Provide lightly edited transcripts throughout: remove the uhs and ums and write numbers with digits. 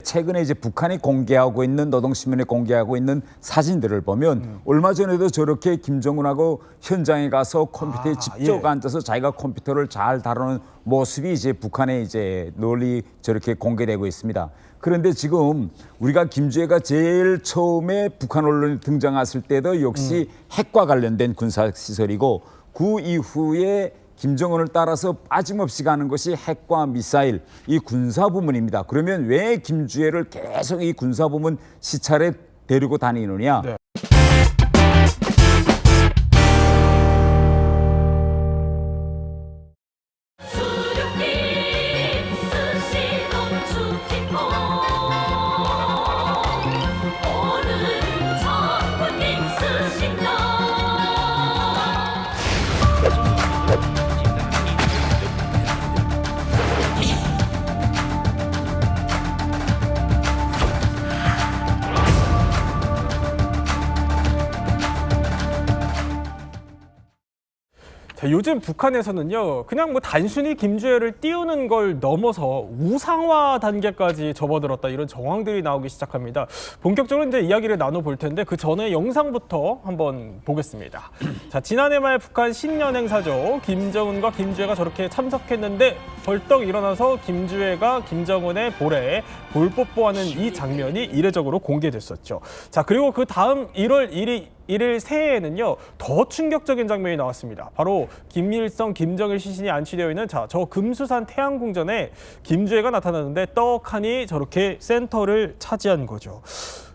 최근에 이제 북한이 공개하고 있는 노동신문에 공개하고 있는 사진들을 보면 얼마 전에도 저렇게 김정은하고 현장에 가서 컴퓨터에 직접 앉아서 자기가 컴퓨터를 잘 다루는 모습이 이제 북한에 이제 널리 저렇게 공개되고 있습니다. 그런데 지금 우리가 김주애가 제일 처음에 북한 언론에 등장했을 때도 역시 핵과 관련된 군사시설이고 그 이후에 김정은을 따라서 빠짐없이 가는 것이 핵과 미사일, 이 군사부문입니다. 그러면 왜 김주애를 계속 이 군사부문 시찰에 데리고 다니느냐? 네. 자, 요즘 북한에서는요, 그냥 뭐 단순히 김주애를 띄우는 걸 넘어서 우상화 단계까지 접어들었다, 이런 정황들이 나오기 시작합니다. 본격적으로 이제 이야기를 나눠볼 텐데 그 전에 영상부터 한번 보겠습니다. 자, 지난해 말 북한 신년 행사죠. 김정은과 김주애가 저렇게 참석했는데 벌떡 일어나서 김주애가 김정은의 볼에 볼 뽀뽀하는 이 장면이 이례적으로 공개됐었죠. 자, 그리고 그 다음 1월 1일 새해에는요, 더 충격적인 장면이 나왔습니다. 바로 김일성, 김정일 시신이 안치되어 있는 저 금수산 태양궁전에 김주애가 나타나는데 떡하니 저렇게 센터를 차지한 거죠.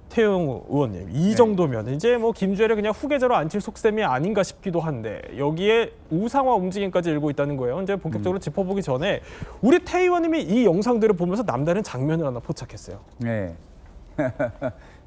태용 의원님, 이 정도면 이제 뭐 김주애를 그냥 후계자로 앉힐 속셈이 아닌가 싶기도 한데 여기에 우상화 움직임까지 일고 있다는 거예요. 이제 본격적으로 짚어보기 전에 우리 태 의원님이 이 영상들을 보면서 남다른 장면을 하나 포착했어요. 네.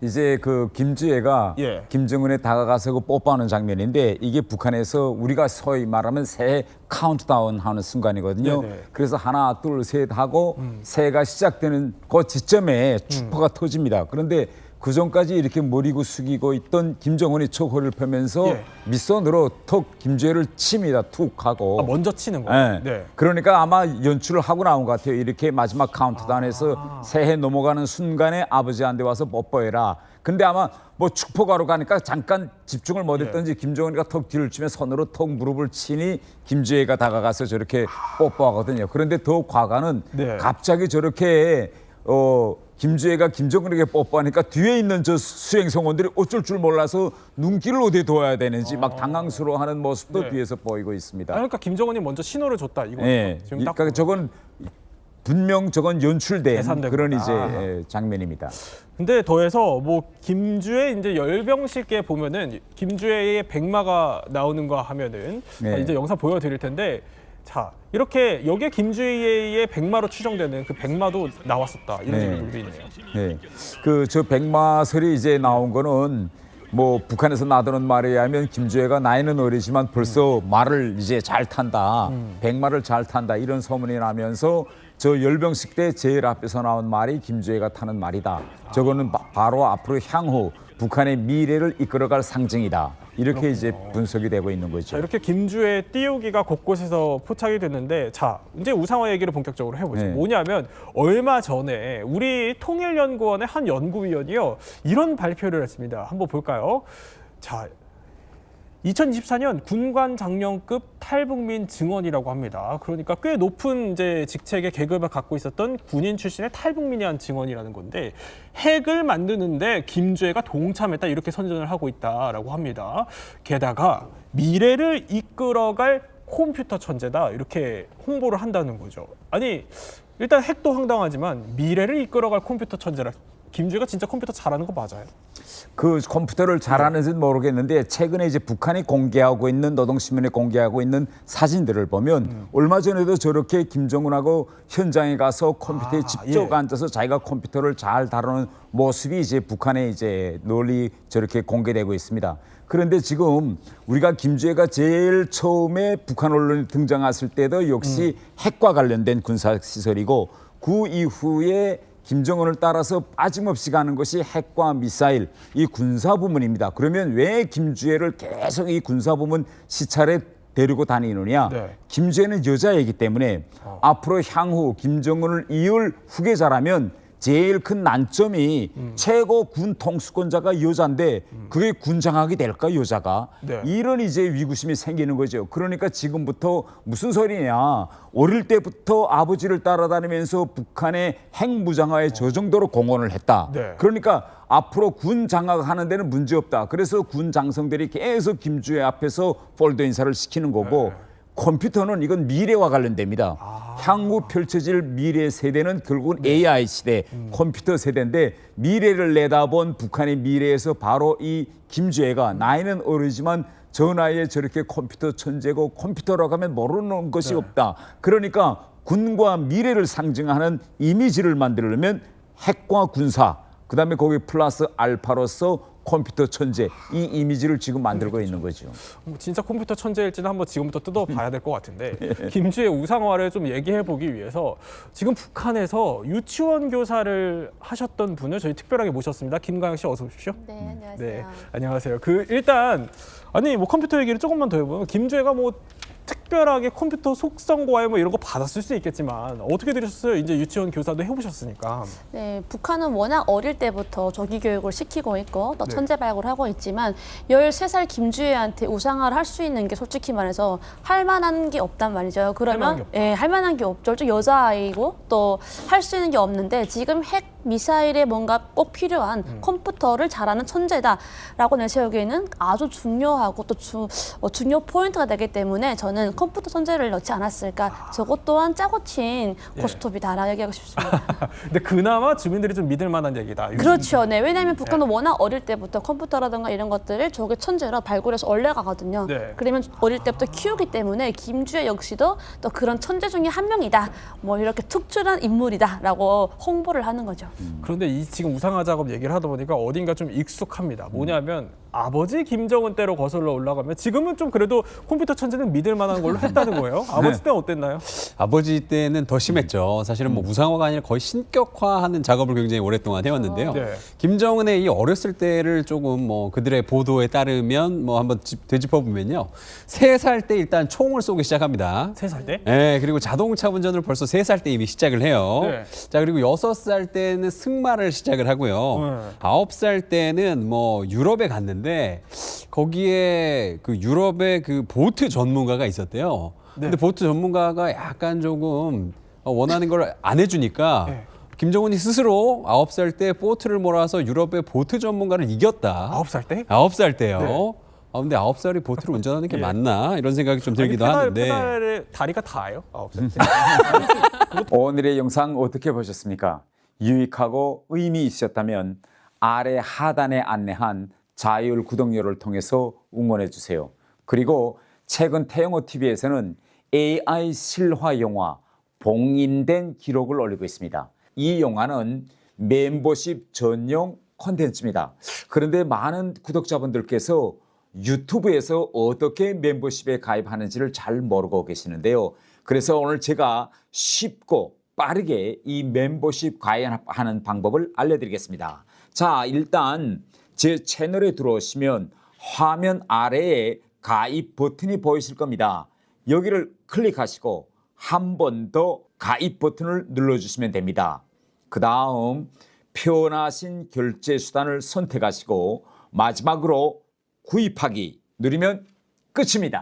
이제 그 김주애가 김정은에 다가가서 그 뽀뽀하는 장면인데 이게 북한에서 우리가 소위 말하면 새해 카운트다운 하는 순간이거든요. 그래서 하나, 둘, 셋 하고 새해가 시작되는 그 지점에 축포가 터집니다. 그런데 그 전까지 이렇게 머리고 숙이고 있던 김정은이 척호를 펴면서 밑선으로 턱 김주애를 칩니다. 툭 하고. 먼저 치는 거예요? 네. 그러니까 아마 연출을 하고 나온 것 같아요. 이렇게 마지막 카운트다운에서 새해 넘어가는 순간에 아버지한테 와서 뽀뽀해라. 근데 아마 뭐 축포가로 가니까 잠깐 집중을 못했던지 김정은이가 턱 뒤를 치며 손으로 턱 무릎을 치니 김주애가 다가가서 저렇게 뽀뽀하거든요. 그런데 더 과가는 갑자기 저렇게 김주애가 김정은에게 뽀뽀하니까 뒤에 있는 저 수행성원들이 어쩔 줄 몰라서 눈길을 어디에 둬야 되는지 막 당황스러워하는 모습도 뒤에서 보이고 있습니다. 그러니까 김정은이 먼저 신호를 줬다, 이거. 지금 딱 그러니까 저건 분명 저건 연출된 그런 이제 장면입니다. 근데 더해서 뭐 김주애 이제 열병식에 보면은 김주애의 백마가 나오는 거 하면은 이제 영상 보여드릴 텐데. 자, 이렇게 여기에 김주애의 백마로 추정되는 그 백마도 나왔었다, 이런 얘기도 있네요. 네, 그 저 백마설이 이제 나온 거는 뭐 북한에서 나도는 말에 의하면 김주애가 나이는 어리지만 벌써 말을 이제 잘 탄다, 백마를 잘 탄다 이런 소문이 나면서 저 열병식 때 제일 앞에서 나온 말이 김주애가 타는 말이다. 저거는 바로 앞으로 향후 북한의 미래를 이끌어갈 상징이다. 이렇게 이제 분석이 되고 있는 거죠. 자, 이렇게 김주애 띄우기가 곳곳에서 포착이 됐는데, 자, 이제 우상화 얘기를 본격적으로 해보죠. 뭐냐면 얼마 전에 우리 통일연구원의 한 연구위원이요, 이런 발표를 했습니다. 한번 볼까요? 자, 2024년 군관 장령급 탈북민 증언이라고 합니다. 그러니까 꽤 높은 이제 직책의 계급을 갖고 있었던 군인 출신의 탈북민이 한 증언이라는 건데, 핵을 만드는데 김주애가 동참했다, 이렇게 선전을 하고 있다라고 합니다. 게다가 미래를 이끌어갈 컴퓨터 천재다, 이렇게 홍보를 한다는 거죠. 아니, 일단 핵도 황당하지만 미래를 이끌어갈 컴퓨터 천재라. 김주애가 진짜 컴퓨터 잘하는 거 맞아요? 그 컴퓨터를 잘하는지는 모르겠는데 최근에 이제 북한이 공개하고 있는 노동신문에 공개하고 있는 사진들을 보면 얼마 전에도 저렇게 김정은하고 현장에 가서 컴퓨터에 직접 앉아서 자기가 컴퓨터를 잘 다루는 모습이 이제 북한에 이제 널리 저렇게 공개되고 있습니다. 그런데 지금 우리가 김주애가 제일 처음에 북한 언론에 등장했을 때도 역시 핵과 관련된 군사시설이고 그 이후에 김정은을 따라서 빠짐없이 가는 것이 핵과 미사일, 이 군사부문입니다. 그러면 왜 김주애를 계속 이 군사부문 시찰에 데리고 다니느냐? 김주애는 여자이기 때문에 앞으로 향후 김정은을 이을 후계자라면 제일 큰 난점이 최고 군 통수권자가 여자인데 그게 군장악이 될까 여자가 네. 이런 이제 위구심이 생기는 거죠. 그러니까 지금부터 무슨 소리냐. 어릴 때부터 아버지를 따라다니면서 북한의 핵무장화에 저 정도로 공헌을 했다. 네. 그러니까 앞으로 군 장악하는 데는 문제 없다. 그래서 군 장성들이 계속 김주애 앞에서 폴더 인사를 시키는 거고 컴퓨터는 이건 미래와 관련됩니다. 향후 펼쳐질 미래 세대는 결국은 AI 시대, 컴퓨터 세대인데 미래를 내다본 북한의 미래에서 바로 이 김주애가 나이는 어리지만 저 나이에 저렇게 컴퓨터 천재고 컴퓨터라고 하면 모르는 것이 없다. 그러니까 군과 미래를 상징하는 이미지를 만들려면 핵과 군사, 그다음에 거기 플러스 알파로서 컴퓨터 천재 이 이미지를 지금 만들고 있는 거죠. 진짜 컴퓨터 천재일지는 한번 지금부터 뜯어봐야 될 것 같은데 김주의 우상화를 좀 얘기해보기 위해서 지금 북한에서 유치원 교사를 하셨던 분을 저희 특별하게 모셨습니다. 김가영 씨 어서 오십시오. 네, 안녕하세요. 네, 안녕하세요. 일단 아니 뭐 컴퓨터 얘기를 조금만 더 해보면 김주애가 뭐 특별하게 컴퓨터 속성고와의 뭐 이런 거 받았을 수 있겠지만 어떻게 들으셨어요? 이제 유치원 교사도 해보셨으니까. 네, 북한은 워낙 어릴 때부터 조기 교육을 시키고 있고 또 네. 천재 발굴을 하고 있지만 13살 김주애한테 우상화를 할 수 있는 게 솔직히 말해서 할 만한 게 없단 말이죠. 할 만한 게 그러면 없다. 예, 할 만한 게 없죠. 좀 여자아이고 또 할 수 있는 게 없는데 지금 핵 미사일에 뭔가 꼭 필요한 컴퓨터를 잘하는 천재다라고 내세우기에는 아주 중요하고 또 중요 포인트가 되기 때문에 저는 컴퓨터 천재를 넣지 않았을까. 저것 또한 짜고 친 고스톱이다라고 얘기하고 싶습니다. 근데 그나마 주민들이 좀 믿을 만한 얘기다. 그렇죠. 네. 왜냐하면 북한은 워낙 어릴 때부터 컴퓨터라든가 이런 것들을 저게 천재로 발굴해서 올라가거든요. 네. 그러면 어릴 때부터 키우기 때문에 김주애 역시도 또 그런 천재 중에 한 명이다. 뭐 이렇게 특출한 인물이다라고 홍보를 하는 거죠. 그런데 이 지금 우상화 작업 얘기를 하다 보니까 어딘가 좀 익숙합니다. 뭐냐면 아버지 김정은 때로 거슬러 올라가면 지금은 좀 그래도 컴퓨터 천재는 믿을 만한 걸로 했다는 거예요. 아버지 때는 어땠나요? 아버지 때는 더 심했죠. 사실은 뭐 우상화가 아니라 거의 신격화하는 작업을 굉장히 오랫동안 해왔는데요. 네. 김정은의 이 어렸을 때를 조금 뭐 그들의 보도에 따르면 뭐 한번 되짚어 보면요. 3살 때 일단 총을 쏘기 시작합니다. 3살 때? 네, 그리고 자동차 운전을 벌써 3살 때 이미 시작을 해요. 네. 자, 그리고 6살 때는 승마를 시작을 하고요. 9살 때는 뭐 유럽에 갔는데 거기에 그 유럽의 그 보트 전문가가 있었대요. 근데 보트 전문가가 약간 조금 원하는 걸 안 해주니까 네. 김정은이 스스로 9살 때 보트를 몰아서 유럽의 보트 전문가를 이겼다. 9살 때? 9살 때요. 네. 근데 9살이 보트를 운전하는 게 예. 맞나 이런 생각이 좀 들기도 아니, 하는데. 페달에 다리가 닿아요? 9살 때? 오늘의 영상 어떻게 보셨습니까? 유익하고 의미 있으셨다면 아래 하단에 안내한 자율 구독료를 통해서 응원해 주세요. 그리고 최근 태영호 TV에서는 AI 실화 영화 봉인된 기록을 올리고 있습니다. 이 영화는 멤버십 전용 콘텐츠입니다. 그런데 많은 구독자분들께서 유튜브에서 어떻게 멤버십에 가입하는지를 잘 모르고 계시는데요. 그래서 오늘 제가 쉽고 빠르게 이 멤버십 가입하는 방법을 알려드리겠습니다. 자, 일단 제 채널에 들어오시면 화면 아래에 가입 버튼이 보이실 겁니다. 여기를 클릭하시고 한 번 더 가입 버튼을 눌러주시면 됩니다. 그 다음 편하신 결제 수단을 선택하시고 마지막으로 구입하기 누르면 끝입니다.